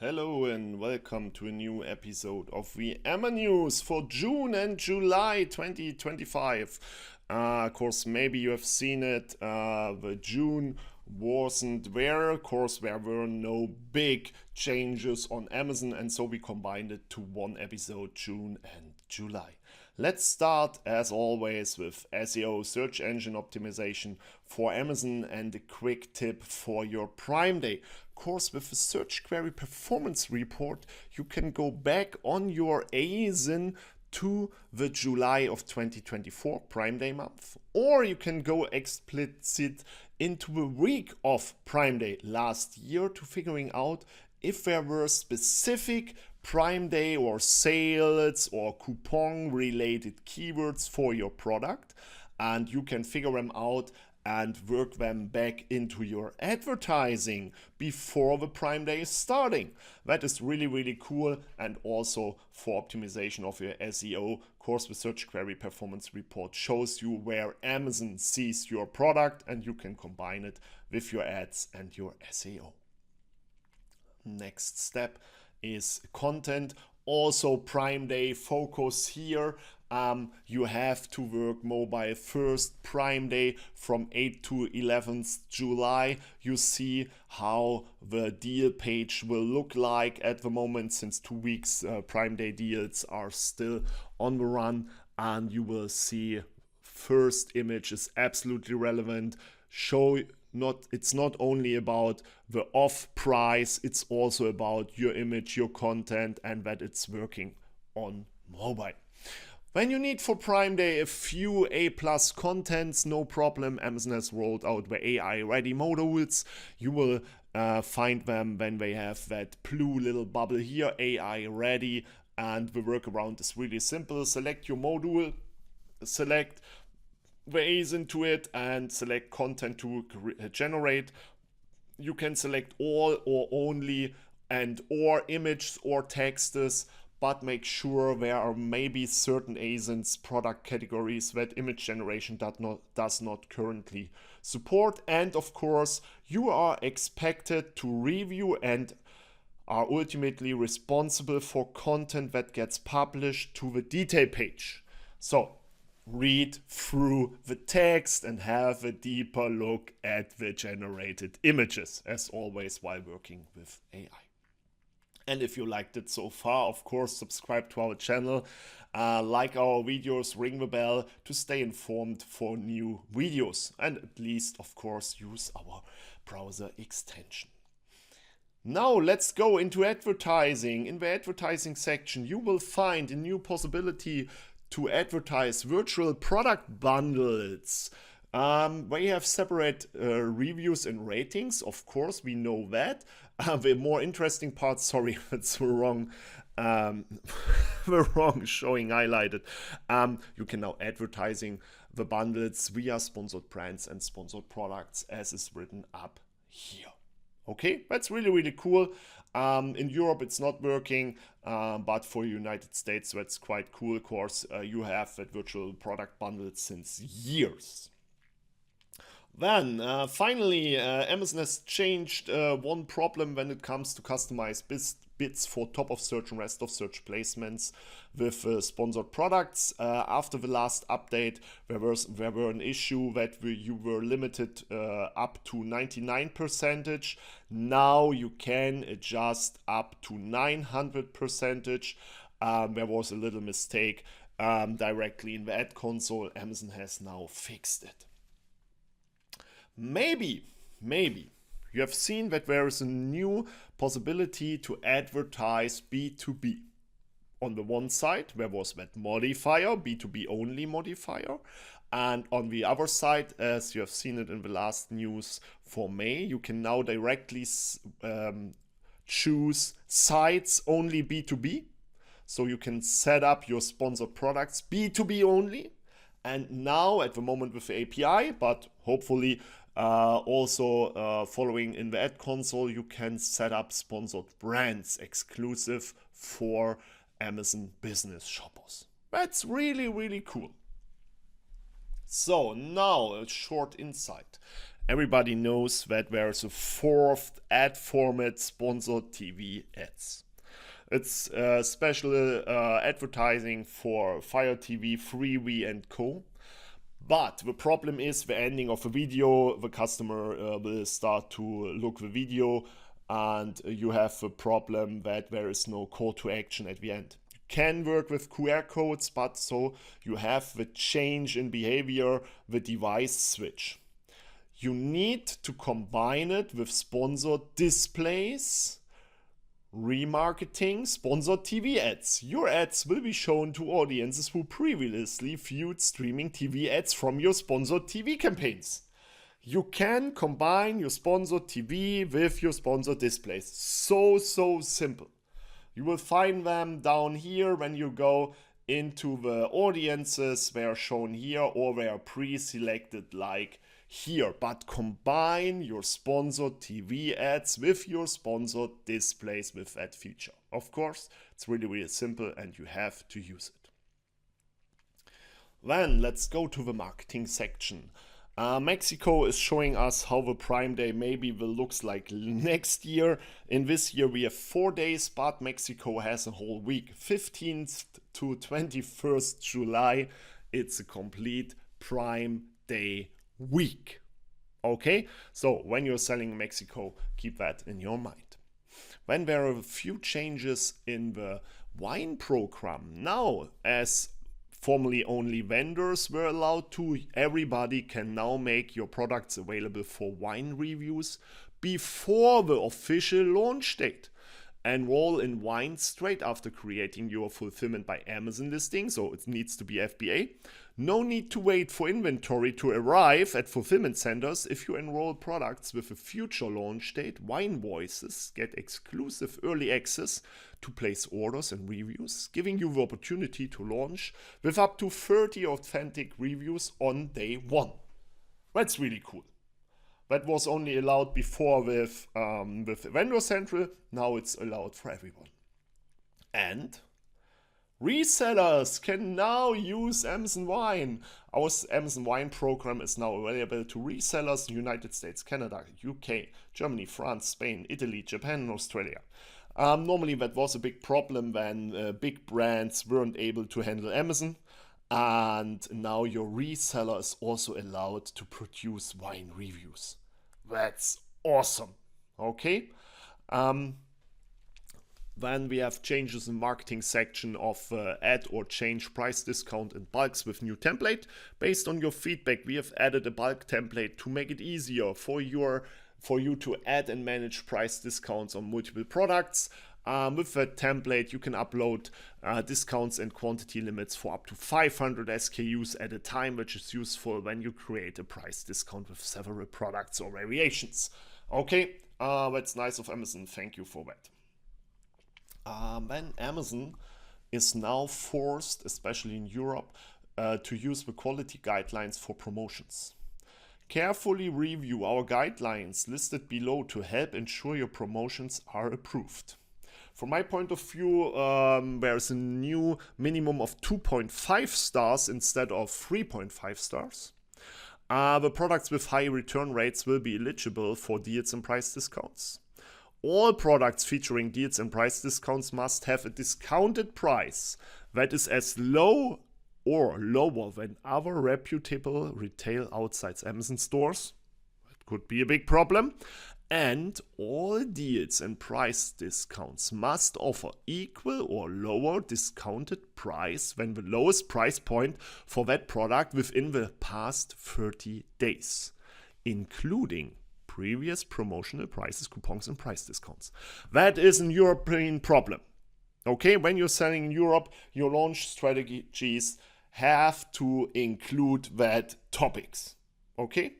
Hello and welcome to a new episode of the AMAnews for June and July 2025. Of course, maybe you have seen it. The June wasn't there. Of course, there were no big changes on Amazon, and so we combined it to one episode, June and July. Let's start, as always, with SEO, search engine optimization for Amazon, and a quick tip for your Prime Day. Of course, with the search query performance report, you can go back on your ASIN to the July of 2024 Prime Day month, or you can go explicit into the week of Prime Day last year to figuring out if there were specific Prime Day or sales or coupon related keywords for your product, and you can figure them out and work them back into your advertising before the Prime Day is starting. That is really cool, and also for optimization of your SEO. Of course, the search query performance report shows you where Amazon sees your product, and you can combine it with your ads and your SEO. Next step is content. Also Prime Day focus here. You have to work mobile first Prime Day from 8th to 11th July. You see how the deal page will look like at the moment. Since 2 weeks Prime Day deals are still on the run, and you will see first image is absolutely relevant. It's not only about the off price, it's also about your image, your content, and that it's working on mobile. When you need for Prime Day a few A+ contents, no problem. Amazon has rolled out the AI ready modules. You will find them when they have that blue little bubble here, AI ready, and the workaround is really simple. Select your module, select the ASIN to it, and select content to generate. You can select all or only, and or images or texts, but make sure there are maybe certain ASINs, product categories, that image generation does not currently support. And of course, you are expected to review and are ultimately responsible for content that gets published to the detail page. So read through the text and have a deeper look at the generated images, as always, while working with AI. And if you liked it so far, of course, subscribe to our channel, like our videos, ring the bell to stay informed for new videos, and at least, of course, use our browser extension. Now let's go into advertising. In the advertising section, you will find a new possibility to advertise virtual product bundles. We have separate reviews and ratings, of course, we know that. The more interesting part, sorry, that's the wrong showing highlighted. You can now advertising the bundles via sponsored brands and sponsored products, as is written up here. Okay, that's really cool. In Europe it's not working, but for United States that's quite cool. Of course, you have that virtual product bundle since years. Then finally, Amazon has changed one problem when it comes to customized bids for top of search and rest of search placements with sponsored products. After the last update, there were an issue that you were limited up to 99%. Now you can adjust up to 900%. There was a little mistake directly in the ad console. Amazon has now fixed it. Maybe you have seen that there is a new possibility to advertise B2B. On the one side, there was that modifier, B2B only modifier. And on the other side, as you have seen it in the last news for May, you can now directly choose sites only B2B. So you can set up your sponsored products B2B only. And now at the moment with the API, but hopefully also following in the ad console, you can set up sponsored brands exclusive for Amazon business shoppers. That's really cool. So now a short insight. Everybody knows that there's a fourth ad format, sponsored TV ads. It's special advertising for Fire TV, Freevee and Co. But the problem is the ending of a video, the customer will start to look the video, and you have a problem that there is no call to action at the end. You can work with QR codes, but so you have the change in behavior, the device switch. You need to combine it with sponsored displays, remarketing, sponsored TV ads. Your ads will be shown to audiences who previously viewed streaming TV ads from your sponsored TV campaigns. You can combine your sponsored TV with your sponsored displays. So simple. You will find them down here when you go into the audiences. They are shown here or they are pre-selected like here, but combine your sponsored TV ads with your sponsored displays with that feature. Of course, it's really simple and you have to use it. Then let's go to the marketing section. Mexico is showing us how the Prime Day maybe will looks like next year. In this year we have 4 days, but Mexico has a whole week, 15th to 21st July. It's a complete Prime Day week. Okay, so when you're selling in Mexico, keep that in your mind. Then there are a few changes in the wine program. Now, as formerly only vendors were allowed to, everybody can now make your products available for wine reviews before the official launch date. Enroll in wine straight after creating your fulfillment by Amazon listing, so it needs to be FBA. No need to wait for inventory to arrive at fulfillment centers. If you enroll products with a future launch date, Wine Voices get exclusive early access to place orders and reviews, giving you the opportunity to launch with up to 30 authentic reviews on day one. That's really cool. That was only allowed before with Vendor Central. Now it's allowed for everyone. And resellers can now use Amazon Wine. Our Amazon Wine program is now available to resellers in the United States, Canada, UK, Germany, France, Spain, Italy, Japan, and Australia. Normally that was a big problem when big brands weren't able to handle Amazon. And now your reseller is also allowed to produce wine reviews. That's awesome. Okay. Then we have changes in marketing section of add or change price discount in bulks with new template. Based on your feedback, we have added a bulk template to make it easier for you to add and manage price discounts on multiple products. With that template, you can upload discounts and quantity limits for up to 500 SKUs at a time, which is useful when you create a price discount with several products or variations. Okay, that's nice of Amazon. Thank you for that. Then Amazon is now forced, especially in Europe, to use the quality guidelines for promotions. Carefully review our guidelines listed below to help ensure your promotions are approved. From my point of view, there's a new minimum of 2.5 stars instead of 3.5 stars. The products with high return rates will be eligible for deals and price discounts. All products featuring deals and price discounts must have a discounted price that is as low or lower than other reputable retail outside Amazon stores. That could be a big problem. And all deals and price discounts must offer equal or lower discounted price than the lowest price point for that product within the past 30 days, including previous promotional prices, coupons, and price discounts. That is a European problem. Okay, when you're selling in Europe, your launch strategies have to include that topics. Okay?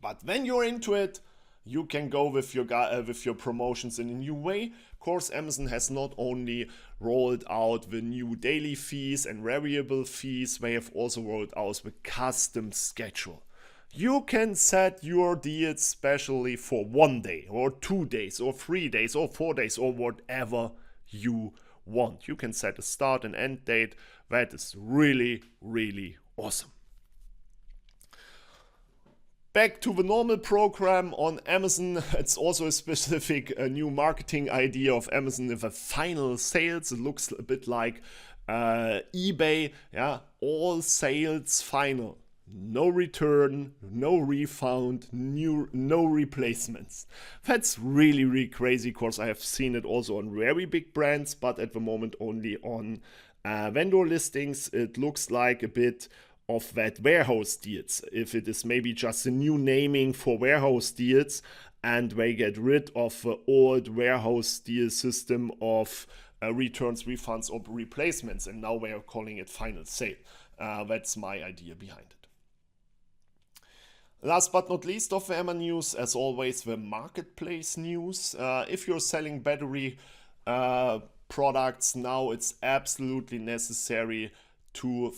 But when you're into it, you can go with your promotions in a new way. Of course, Amazon has not only rolled out the new daily fees and variable fees, they have also rolled out the custom schedule. You can set your deals specially for 1 day or 2 days or 3 days or 4 days or whatever you want. You can set a start and end date. That is really, really awesome. Back to the normal program on Amazon. It's also a specific new marketing idea of Amazon with a final sales. It looks a bit like eBay. Yeah, all sales final. No return, no refund, no replacements. That's really, really crazy, because I have seen it also on very big brands, but at the moment only on vendor listings. It looks like a bit of that warehouse deals. If it is maybe just a new naming for warehouse deals, and they get rid of the old warehouse deal system of returns, refunds, or replacements, and now they are calling it final sale. That's my idea behind it. Last but not least of the AMAnews, as always, the marketplace news. If you're selling battery products now, it's absolutely necessary to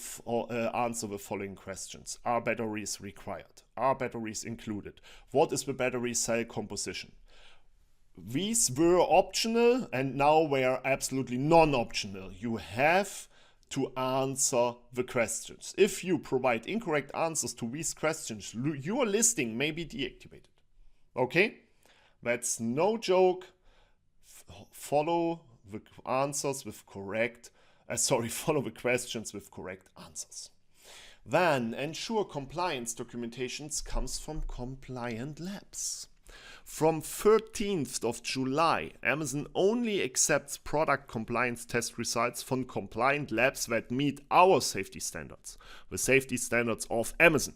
answer the following questions. Are batteries required? Are batteries included? What is the battery cell composition? These were optional, and now they are absolutely non-optional. You have to answer the questions. If you provide incorrect answers to these questions, your listing may be deactivated. Okay? That's no joke. Follow the answers with correct follow the questions with correct answers. Then, ensure compliance documentations comes from compliant labs. From 13th of July, Amazon only accepts product compliance test results from compliant labs that meet our safety standards, the safety standards of Amazon,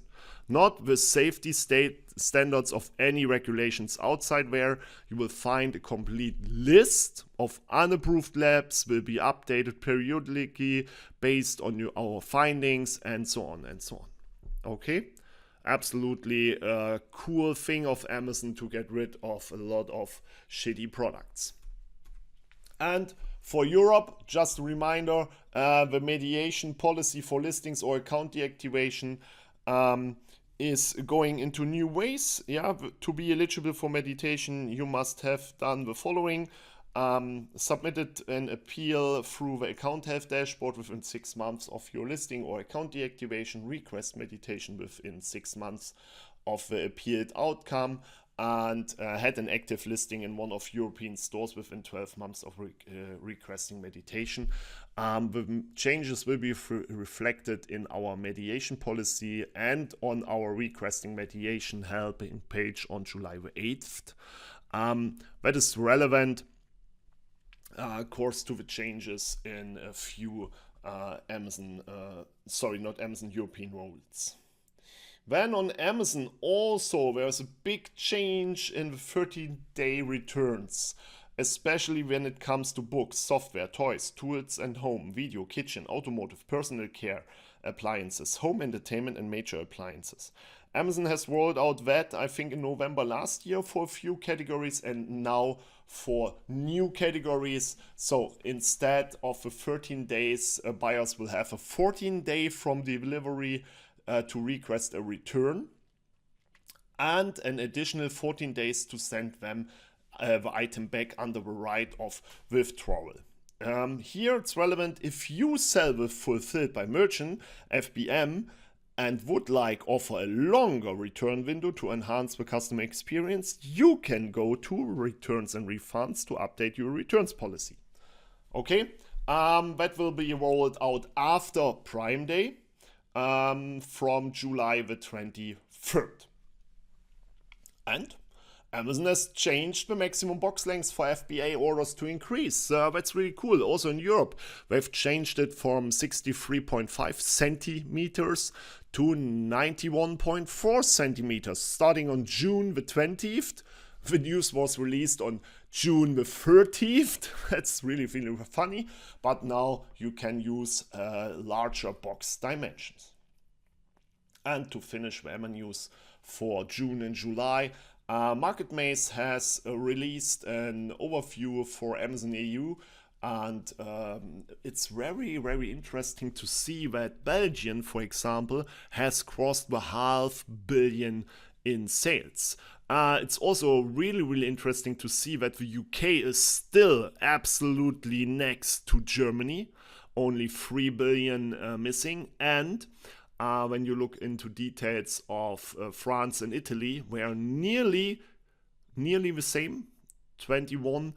not the safety standards of any regulations outside there. You will find a complete list of unapproved labs, will be updated periodically based on our findings, and so on and so on. Okay? Absolutely a cool thing of Amazon to get rid of a lot of shitty products. And for Europe, just a reminder, the mediation policy for listings or account deactivation is going into new ways. Yeah, to be eligible for mediation, you must have done the following. Submitted an appeal through the account health dashboard within 6 months of your listing or account deactivation, request mediation within 6 months of the appealed outcome, and had an active listing in one of European stores within 12 months of requesting mediation. The changes will be reflected in our mediation policy and on our requesting mediation helping page on July the 8th. That is relevant, of course, to the changes in a few European rules. Then on Amazon also there's a big change in the 30-day returns, especially when it comes to books, software, toys, tools and home, video, kitchen, automotive, personal care, appliances, home entertainment and major appliances. Amazon has rolled out that, I think, in November last year for a few categories, and now for new categories. So instead of the 13 days, buyers will have a 14-day from delivery to request a return, and an additional 14 days to send them the item back under the right of withdrawal. Here it's relevant if you sell with fulfilled by merchant, FBM, and would like offer a longer return window to enhance the customer experience, you can go to returns and refunds to update your returns policy. Okay, that will be rolled out after Prime Day, from July the 23rd. And Amazon has changed the maximum box length for FBA orders to increase. That's really cool. Also in Europe, they've changed it from 63.5 centimeters to 91.4 centimeters starting on June the 20th. The news was released on June the 30th. That's really funny. But now you can use larger box dimensions. And to finish the AMAnews for June and July, MarketMaze has released an overview for Amazon EU, and it's very, very interesting to see that Belgium, for example, has crossed the $500 million in sales. It's also really, really interesting to see that the UK is still absolutely next to Germany, only 3 billion missing, and when you look into details of France and Italy, were nearly the same, 21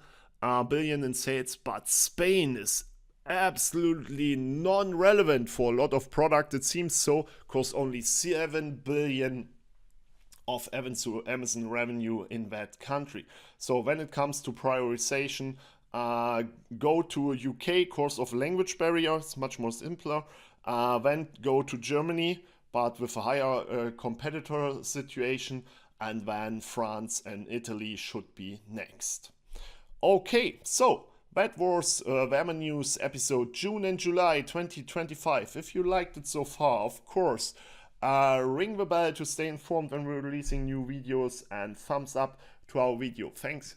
billion in sales, but Spain is absolutely non-relevant for a lot of product. It seems so, because only 7 billion of Amazon revenue in that country. So when it comes to prioritization, go to UK, course of language barrier, it's much more simpler. Then go to Germany, but with a higher competitor situation, and then France and Italy should be next. Okay, so that was the AMAnews episode June and July 2025. If you liked it so far, of course, ring the bell to stay informed when we're releasing new videos, and thumbs up to our video. Thanks.